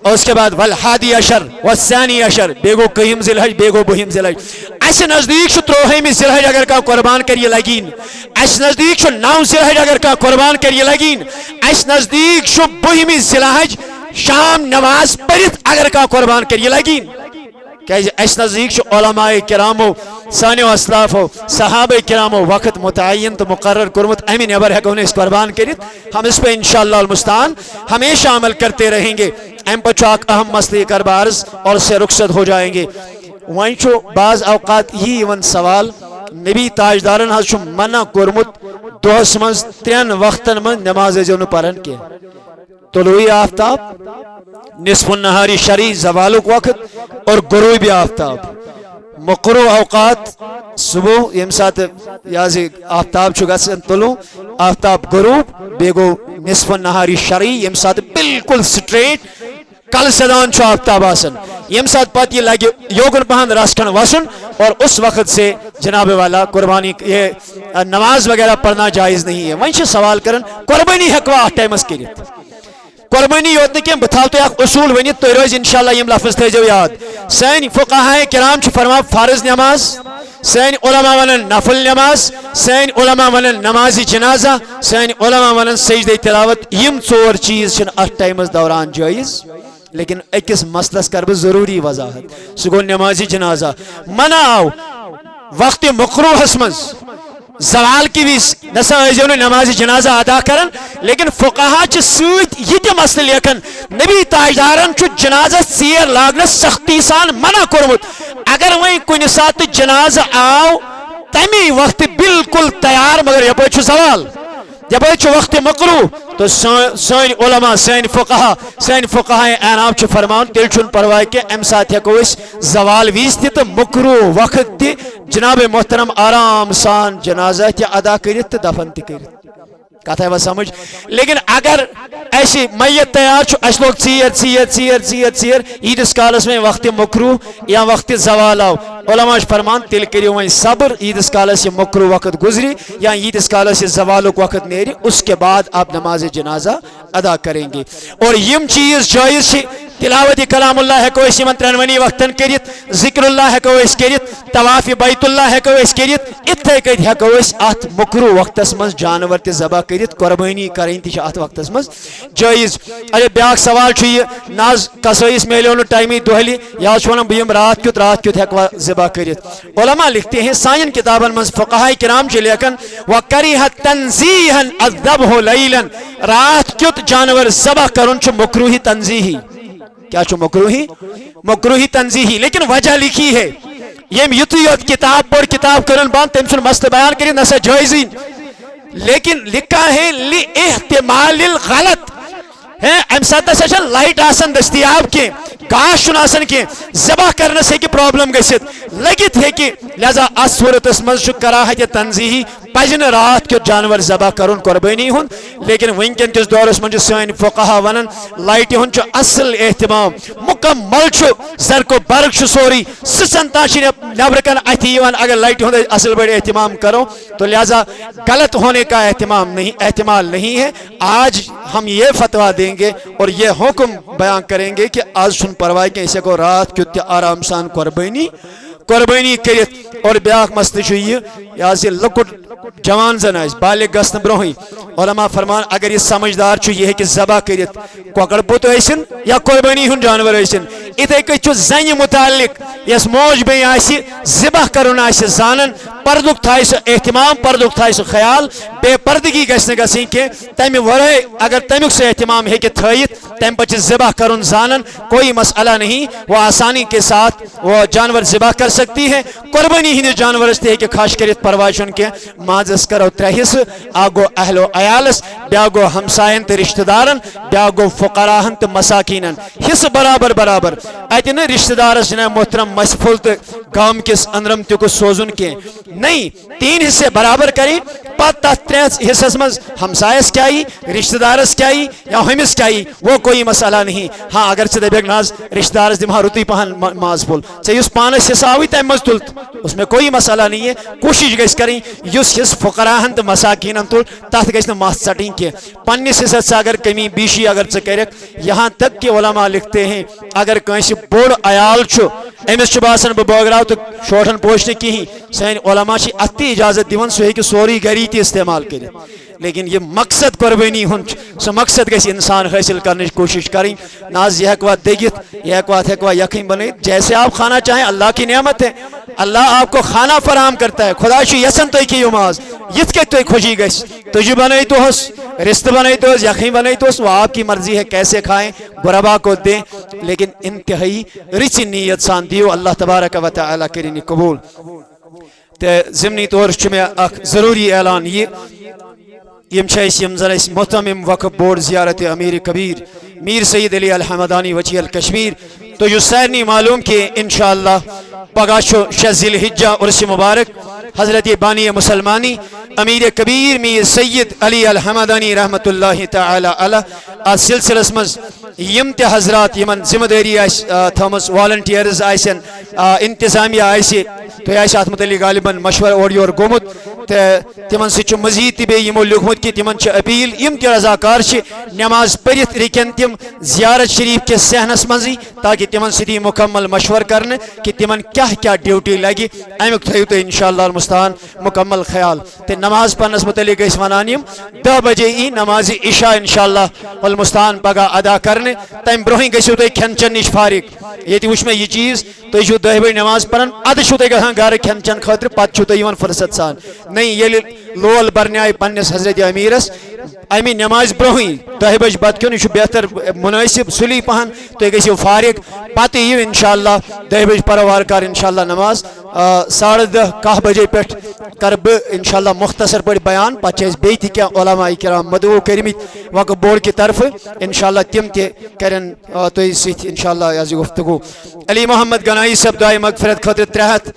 اور اس کے بعد والحادی عشر والثانی عشر، بیگو کہم ذی الحج، بیگو بہم ذی الحج. اس نزدیک چھ تروہم ذی الحج اگر کا قربان کریے لگین. اس نزدیک چھ نو ذی الحج اگر کا قربان کریے لگین. اس نزدیک چھ بہم ذی الحج شام نماز پڑھت اگر کا قربان کریے لگین. کہ اس نزدیک چھ علماء کرامو، سانیو اسلافو، صحابہ کرامو وقت متعین تو مقرر کرمت، امی نبر ہے کہ انہیں اس قربان کرت. ہم اس پہ انشاءاللہ المستعان ہمیشہ عمل کرتے رہیں گے. ام پہ اہم مسئلے کربارز اور سے رخصت ہو جائیں گے. وہیں چھو بعض اوقات یہ ون سوال نبی تاجدارن حض چھو منع کرمت دوس منز ترین وقتن من نماز جو پرن کے. طلوع آفتاب، نصف النہاری شرعی زوالک وقت اور غروب آفتاب. مقروع اوقات صبح یم سات یازِ آفتاب چھو گسن طلوع، آفتاب غروب، بیگو نصف النہاری شرعی یم سات بالکل سٹریٹ کل سدان چھو آفتاب آسن. یم سات پت یہ لگے یوگن پہن راسکن وسن، اور اس وقت سے جناب والا قربانی یہ نماز وغیرہ پڑھنا جائز نہیں ہے. وہیں سوال کرن قربانی ہکوا ٹائمس کرت. قربانی یوت نہ کیم بتھاو تو اخ اصول ونت تو روز انشاءاللہ یم لفظ تھے جو یاد. سین فقہاء کرام چھ فرما فرض نماز سین علماء ونن نفل نماز، سین علماء ونن نماز جنازہ، سین علماء ونن سجدہ تلاوت، یم ژور چیز چھن ات ٹائمس دوران جائز. لیکن اکس مسلس کر بہ ضروری وضاحت، سہ گو نماز جنازہ. منع آو وقت مکروہس مز زوال کی وز نسا ٲسۍزیو نہٕ نماز جنازہ ادا کران. لیکن فقہا چھ سۭتۍ یہِ تہِ مسلہٕ لیکھان نبی تاجدارن چھُ جنازس ژیر لاگنس سختی سان منع کوٚرمُت. اگر وۄنۍ کُنہِ ساتہٕ جنازہ آو تمی وقت بالکل تیار مگر یپٲرۍ چھُ زوال، یپٲرۍ چھُ وقت مکروہ، تو سٲنۍ علماء سٲنۍ فقہا اعنام چھُ فرماوان تیٚلہِ چھُنہٕ پرواے کینٛہہ، اَمہِ ساتہٕ ہٮ۪کو أسۍ زوال وِزِ تہِ تہٕ مکروہ وقت تہِ جناب محترم آرام سان جنازہ تہِ ادا کٔرِتھ تہٕ دفن تہِ کٔرِتھ. کتھ آئی سمجھ. لیکن اگر ایسی میت تیار چھُ اَسہِ لوگ ژیر عیٖدس کالس میں وقت مکروہ یا وقت زوال آو، علماء چھِ فرمان تیٚلہِ کٔرِو وۄنۍ صبر، عیٖدس کالس یہ مکروہ وقت گزری یا عیٖدس کالس یہ زوالُک وقت نیرِ، اس کے بعد آپ نماز جنازہ ادا کریں گے. اور یم چیز جائز چھِ، تلاوت کلام اللہ ہیکو اس یمن ترنونی وقتن کرت، ذکر اللہ ہیکو اس کرت، طواف بیت اللہ ہیکو اس کرت، اتھے کت ہیکو اس ات مکروہ وقتس مز جانور تہ ذبح کرت، قربانی کریں تہ ات وقتس مز جائز. ارے بیاکھ سوال چھ یہ ناز کسائیس میلیو نہ ٹائمی دہلی یا ونان بہم رات کیت ہیکوا ذبح کرت. علماء لکھتے ہیں سائن کتابن مز فقہاء کرام چھ لیکن وکریہ تنزیہا الذبح لیلا، رات کیت جانور ذبح کرن چھ مکروہ تنزیہی. کیا چھو مکروہی تنزیہی. لیکن وجہ لکھی ہے یم یتھ یوت کتاب پڑھ کتاب کرن بند تم سن مسئلہ بیان کری نسا جائزین، لیکن لکھا ہے لاحتمال الغلط ہے. ام سات نسا لائٹ آسن دستیاب کی گاش چھن آسن کی ذبح کرنس ہیکہ پرابلم گژھت لگت ہیکہ، لہذا اس صورتس مز چھ کراہت تنزیہی پزن رات کیت جانور ذبح کرن قربانی ہن. لیکن ونکن کس دورس من سن فقہا ونن لائٹ ہن چھ اصل اہتمام مکمل چھ زرق و برق چھ سوری سسن تا چھ نبر کن اتھی یوان. اگر لائٹ ہن اصل بڑے اہتمام کرو تو لہذا غلط ہونے کا احتمال نہیں ہے. آج ہم یہ فتویٰ دیں گے اور یہ حکم بیان کریں گے کہ آج سن پرواہ کہ اسے کو رات کیت آرام سان قربانی کرت. اور بیاکھ مسئلہ چھ یہ لکٹ جوان زن آس بالغ گھن برونہی علماء فرمان اگر یہ سمجھدار چھ یہ کہ ذبح کرت کۄکر بُت ٲسِن یا قربانی ہُنٛد جانور ٲسِن. اتھے کٔنۍ چھُ زنہِ متعلق یس موج بیٚنہِ آسہِ ذبح کرُن آسہِ زانن پردُک تھایہِ سُہ احتمام پردُک تھایہِ سُہ خیال بے پردگی گژھِ نہٕ گژھٕنۍ کینٛہہ. تمہِ ورٲے اگر تمیُک سُہ احتمام ہیٚکہِ تھٲیِتھ تمہِ پتہٕ چھِ ذبح کرُن زانن کوئی مسئلہ نہیں، وہ آسانی کے ساتھ وہ جانور ذبح کر سکتی ہے. قربانی ہندس جانورس تہ ہیٚکہِ کھش کٔرِتھ پرواے چھُنہٕ کینٛہہ. مازس کرو ترٛےٚ حصہٕ، اکھ گوٚو اہل و عیالس، بیاکھ گوٚو ہمساین تہٕ رشتہٕ دارن، بیاکھ گوٚو فقراہن تہٕ مساکینن. حصہٕ برابر اتہ نہٕ رشتہٕ دارس جناب محترم مسہِ پھوٚل تہٕ گام کس اندرم تہِ گوٚژھ سوزُن کینٛہہ نہیں، 3 حصے برابر کریں. پتہ تتھ 3 حصس مز ہمسایس کیا رشتہ دارس کیا یا ہمس کیا وہ کوئی مسئلہ نہیں. ہاں اگر ژے دپیک ناز رشتہ دارس دمہا رُتُے پہن ماز پھوٚل، ژے یُس پانس حصہ آوٕے تمہِ منٛز تُل، اس میں کوئی مسئلہ نہیں ہے. کوشش گژھِ کریں یُس حصہٕ فقراہن تہٕ مساکینن تُل تتھ گژھِ نہٕ مس ژٹٕنۍ کینٛہہ. پننس حصس اگر کمی بیشی اگر ژٕ کٔرِکھ، یہاں تک کہ علماء لکھتے ہیں اگر کٲنٛسہِ بوٚڑ عیال چھُ امس چھُ باسان بہٕ بٲگراو تہٕ شوٹھن پوش نہٕ کِہیٖنۍ، سٲنۍ علماء چھِ اتھ تہِ اجازت دِوان سُہ ہیٚکہِ سورُے گری تہِ استعمال کٔرِتھ. لیکن یہ مقصد قربانی ہُنٛد سُہ مقصد گژھِ انسان حٲصِل کرنٕچ کوشش کریں. ناز یہ ہیٚکوا دٔگِتھ یہ ہیٚکوا یکھٕنۍ بنٲیِتھ جیسے آپ کھانا چاہیں، اللہ کی نعمت ہے، اللہ آپ کو کھانا فراہم کرتا ہے. خدا چھُ یژھان تُہۍ کھیٚیِو ماز یِتھ کٔنۍ تۄہہِ خوشی گژھِ. تُجہِ بنٲیتوہس، رستہ بنٲیتوہس، یکھٕنۍ بنٲیتوہس، وہ آپ کی مرضی ہے کیسے کھائیں، غربا کو دیں، لیکن انتہائی رٕژِ نیت سان دیو. اللہ تبارک و تعالیٰ کٔرِنۍ یہِ قبوٗل. تہٕ ضمنی طور چھُ مےٚ اکھ ضروٗری اعلان یہِ یم زن محتمم وقف بورڈ زیارت امیر کبیر میر سید علی الحمدانی وجی الکشمیر. تو یہ سارنی معلوم کہ انشاءاللہ پگہ 6 ذی الحجہ عرس مبارک حضرت بانی مسلمانی امیر کبیر میر سید علی الحمدانی رحمت اللہ تعالی علیہ ات سلسلس مز یم تہ حضرات یمن ذمہ داری تھمس والنٹیئرز آسن انتظامیہ آسہ تہ ات متعلق غالباً مشورہ اور یور گومت تمن سی مزید تہ یمو لیوکھمت کہ تمن اپیل یم تہ رضاکار نماز پرت رکن تم زیارت شریف کے صحنس مزی تاکہ تمن سی مکمل مشور کرنے کہ تمن کیا ڈیوٹی لگی امیک تھیو تو انشاءاللہ المستعان مکمل خیال تے نماز پڑھنس متعلق اس ونان 10 بجے ای نماز عشاء انشاءاللہ المستعان پگہ ادا کرنے تم برہی گژھو تھی کھین چن نش فارغ یہ وچ میں یہ چیز تھی چھو 10 بجے نماز پڑھان اد چھو تھی گھان گھر کھین چن خاطر پتہ چھو تھی فرصت سان نہیں یہ لول برنے آئی پنس حضرت امیرس امی نماز برہی 10 بجے بت کھیون یہ بہتر مناسب سلی پہن تھی گژھو فارغ پتہ یو انشاءاللہ 10 بجے پرو وارکار انشاءاللہ نماز 10:30 10 بجے پہ کر انشاءاللہ مختصر پہ بیان پتہ بیٚیہِ تہِ کینٛہہ علماء کرام مدعو کرمت وقف بورڈ کی طرف انشاءاللہ تم تہ کرن تھی ست انشاءاللہ گفتگو علی محمد گنائی صاحب دعائے مغفرت خاطر 300